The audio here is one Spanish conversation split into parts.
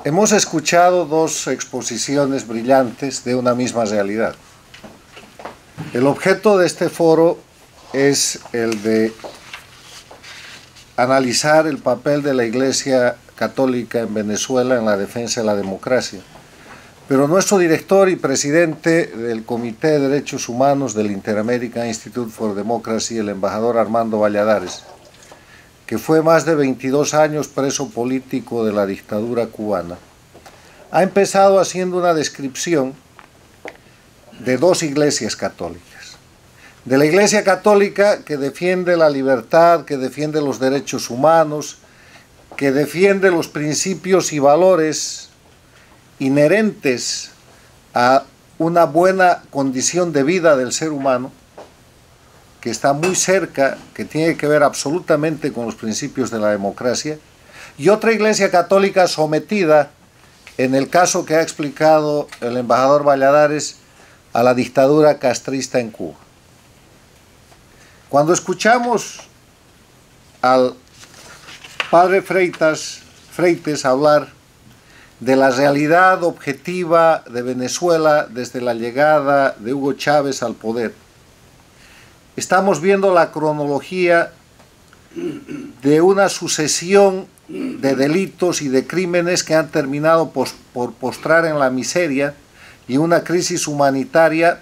Hemos escuchado dos exposiciones brillantes de una misma realidad. El objeto de este foro es el de analizar el papel de la Iglesia Católica en Venezuela en la defensa de la democracia. Pero nuestro director y presidente del Comité de Derechos Humanos del Inter-American Institute for Democracy, el embajador Armando Valladares, que fue más de 22 años preso político de la dictadura cubana, ha empezado haciendo una descripción de dos iglesias católicas. De la Iglesia Católica que defiende la libertad, que defiende los derechos humanos, que defiende los principios y valores inherentes a una buena condición de vida del ser humano, que está muy cerca, que tiene que ver absolutamente con los principios de la democracia, y otra Iglesia Católica sometida, en el caso que ha explicado el embajador Valladares, a la dictadura castrista en Cuba. Cuando escuchamos al padre Freites hablar de la realidad objetiva de Venezuela desde la llegada de Hugo Chávez al poder, estamos viendo la cronología de una sucesión de delitos y de crímenes que han terminado por postrar en la miseria y una crisis humanitaria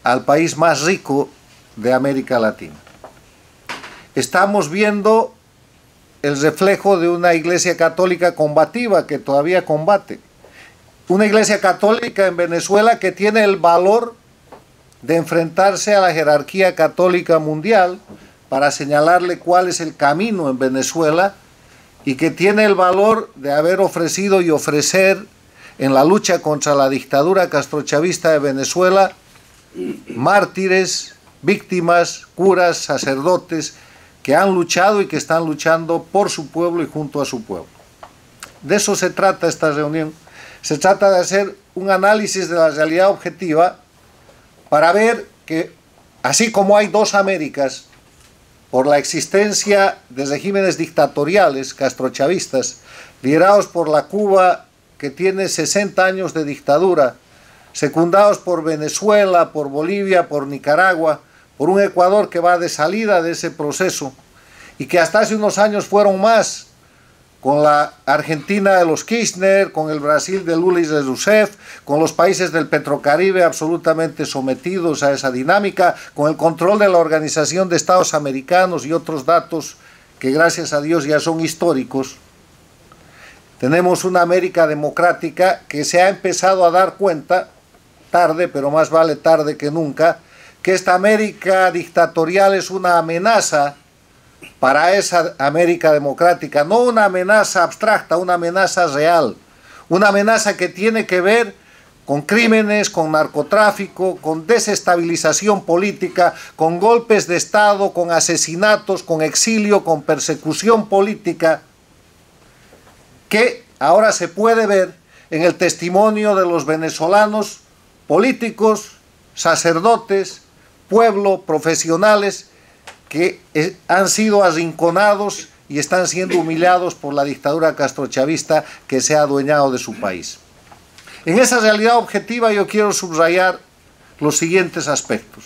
al país más rico de América Latina. Estamos viendo el reflejo de una Iglesia Católica combativa que todavía combate. Una Iglesia Católica en Venezuela que tiene el valor de enfrentarse a la jerarquía católica mundial para señalarle cuál es el camino en Venezuela, y que tiene el valor de haber ofrecido y ofrecer en la lucha contra la dictadura castrochavista de Venezuela mártires, víctimas, curas, sacerdotes que han luchado y que están luchando por su pueblo y junto a su pueblo. De eso se trata esta reunión. Se trata de hacer un análisis de la realidad objetiva para ver que, así como hay dos Américas, por la existencia de regímenes dictatoriales castrochavistas, liderados por la Cuba que tiene 60 años de dictadura, secundados por Venezuela, por Bolivia, por Nicaragua, por un Ecuador que va de salida de ese proceso, y que hasta hace unos años fueron más, con la Argentina de los Kirchner, con el Brasil de Lula y de Rousseff, con los países del Petrocaribe absolutamente sometidos a esa dinámica, con el control de la Organización de Estados Americanos y otros datos que gracias a Dios ya son históricos. Tenemos una América democrática que se ha empezado a dar cuenta, tarde, pero más vale tarde que nunca, que esta América dictatorial es una amenaza para esa América democrática, no una amenaza abstracta, una amenaza real, una amenaza que tiene que ver con crímenes, con narcotráfico, con desestabilización política, con golpes de Estado, con asesinatos, con exilio, con persecución política, que ahora se puede ver en el testimonio de los venezolanos políticos, sacerdotes, pueblo, profesionales, que han sido arrinconados y están siendo humillados por la dictadura castrochavista que se ha adueñado de su país. En esa realidad objetiva yo quiero subrayar los siguientes aspectos.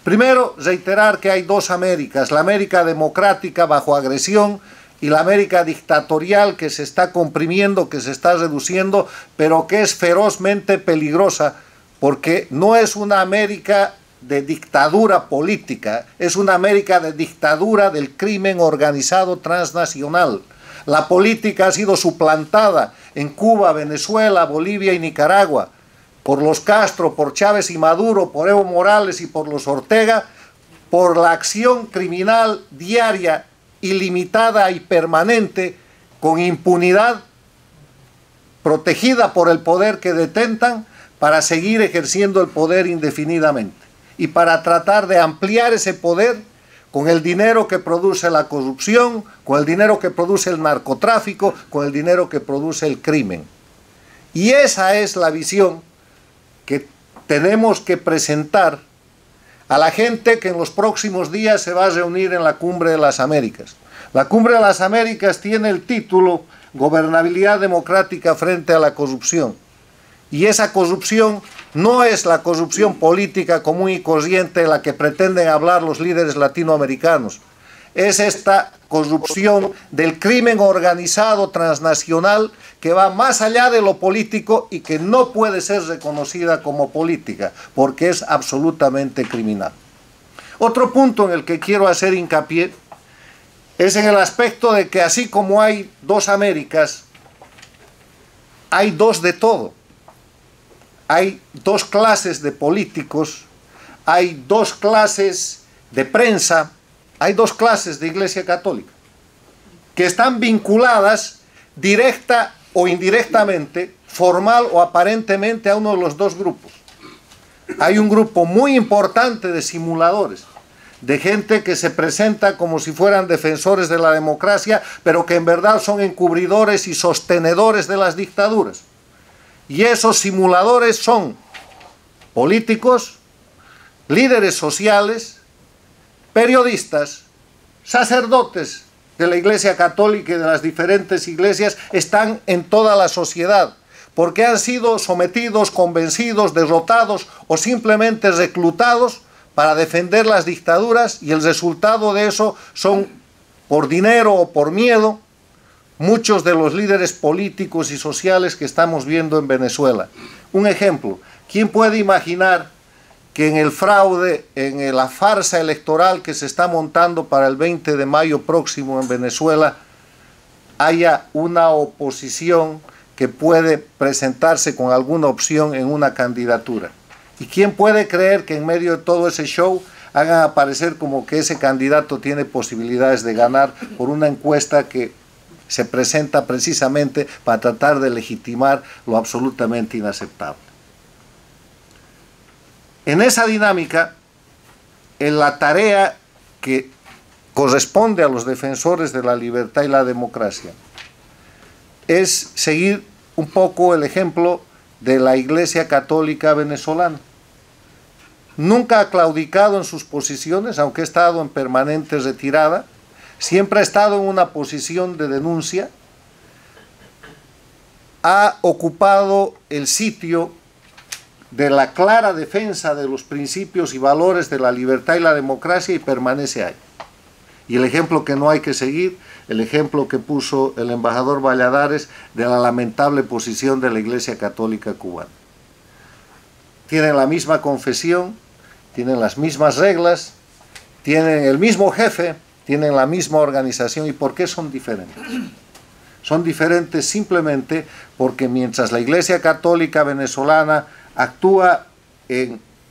Primero, reiterar que hay dos Américas, la América democrática bajo agresión y la América dictatorial que se está comprimiendo, que se está reduciendo, pero que es ferozmente peligrosa porque no es una América de dictadura política, es una América de dictadura del crimen organizado transnacional. La política ha sido suplantada en Cuba, Venezuela, Bolivia y Nicaragua por los Castro, por Chávez y Maduro, por Evo Morales y por los Ortega, por la acción criminal diaria, ilimitada y permanente, con impunidad, protegida por el poder que detentan, para seguir ejerciendo el poder indefinidamente y para tratar de ampliar ese poder con el dinero que produce la corrupción, con el dinero que produce el narcotráfico, con el dinero que produce el crimen. Y esa es la visión que tenemos que presentar a la gente que en los próximos días se va a reunir en la Cumbre de las Américas. La Cumbre de las Américas tiene el título gobernabilidad democrática frente a la corrupción. Y esa corrupción no es la corrupción política común y corriente de la que pretenden hablar los líderes latinoamericanos. Es esta corrupción del crimen organizado transnacional que va más allá de lo político y que no puede ser reconocida como política, porque es absolutamente criminal. Otro punto en el que quiero hacer hincapié es en el aspecto de que así como hay dos Américas, hay dos de todo. Hay dos clases de políticos, hay dos clases de prensa, hay dos clases de Iglesia Católica, que están vinculadas directa o indirectamente, formal o aparentemente a uno de los dos grupos. Hay un grupo muy importante de simuladores, de gente que se presenta como si fueran defensores de la democracia, pero que en verdad son encubridores y sostenedores de las dictaduras. Y esos simuladores son políticos, líderes sociales, periodistas, sacerdotes de la Iglesia Católica y de las diferentes iglesias, están en toda la sociedad, porque han sido sometidos, convencidos, derrotados o simplemente reclutados para defender las dictaduras, y el resultado de eso son, por dinero o por miedo, muchos de los líderes políticos y sociales que estamos viendo en Venezuela. Un ejemplo, ¿quién puede imaginar que en el fraude, en la farsa electoral que se está montando para el 20 de mayo próximo en Venezuela, haya una oposición que puede presentarse con alguna opción en una candidatura? ¿Y quién puede creer que en medio de todo ese show hagan aparecer como que ese candidato tiene posibilidades de ganar por una encuesta que se presenta precisamente para tratar de legitimar lo absolutamente inaceptable? En esa dinámica, en la tarea que corresponde a los defensores de la libertad y la democracia es seguir un poco el ejemplo de la Iglesia Católica venezolana. Nunca ha claudicado en sus posiciones, aunque ha estado en permanente retirada. Siempre ha estado en una posición de denuncia, ha ocupado el sitio de la clara defensa de los principios y valores de la libertad y la democracia, y permanece ahí. Y el ejemplo que no hay que seguir, el ejemplo que puso el embajador Valladares de la lamentable posición de la Iglesia Católica cubana. Tienen la misma confesión, tienen las mismas reglas, tienen el mismo jefe, tienen la misma organización. ¿Y por qué son diferentes? Son diferentes simplemente porque mientras la Iglesia Católica venezolana actúa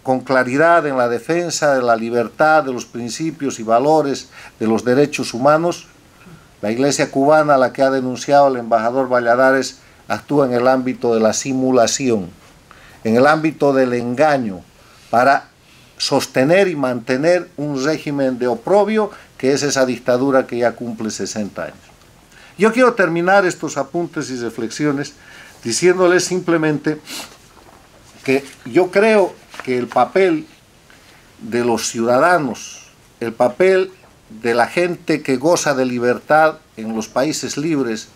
con claridad en la defensa de la libertad, de los principios y valores de los derechos humanos, la Iglesia cubana, la que ha denunciado el embajador Valladares, actúa en el ámbito de la simulación, en el ámbito del engaño, para sostener y mantener un régimen de oprobio, que es esa dictadura que ya cumple 60 años. Yo quiero terminar estos apuntes y reflexiones diciéndoles simplemente que yo creo que el papel de los ciudadanos, el papel de la gente que goza de libertad en los países libres,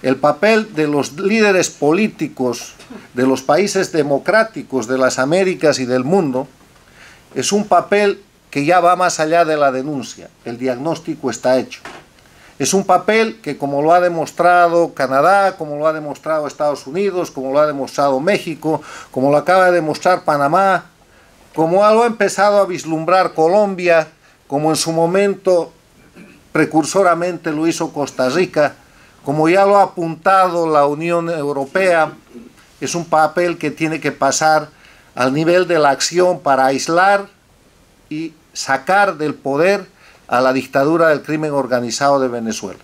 el papel de los líderes políticos de los países democráticos de las Américas y del mundo, es un papel que ya va más allá de la denuncia. El diagnóstico está hecho. Es un papel que, como lo ha demostrado Canadá, como lo ha demostrado Estados Unidos, como lo ha demostrado México, como lo acaba de demostrar Panamá, como lo ha empezado a vislumbrar Colombia, como en su momento precursoramente lo hizo Costa Rica, como ya lo ha apuntado la Unión Europea, es un papel que tiene que pasar al nivel de la acción para aislar y sacar del poder a la dictadura del crimen organizado de Venezuela.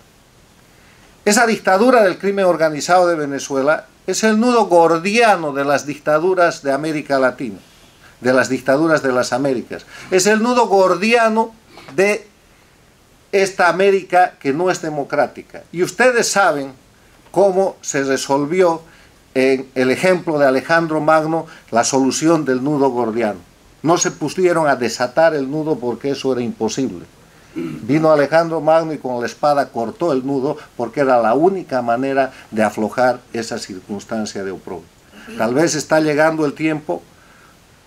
Esa dictadura del crimen organizado de Venezuela es el nudo gordiano de las dictaduras de América Latina, de las dictaduras de las Américas. Es el nudo gordiano de esta América que no es democrática. Y ustedes saben cómo se resolvió en el ejemplo de Alejandro Magno la solución del nudo gordiano. No se pusieron a desatar el nudo porque eso era imposible. Vino Alejandro Magno y con la espada cortó el nudo, porque era la única manera de aflojar esa circunstancia de oprobio. Tal vez está llegando el tiempo,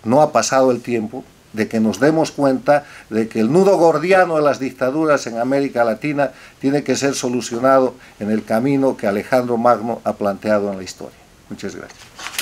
no ha pasado el tiempo, de que nos demos cuenta de que el nudo gordiano de las dictaduras en América Latina tiene que ser solucionado en el camino que Alejandro Magno ha planteado en la historia. Muchas gracias.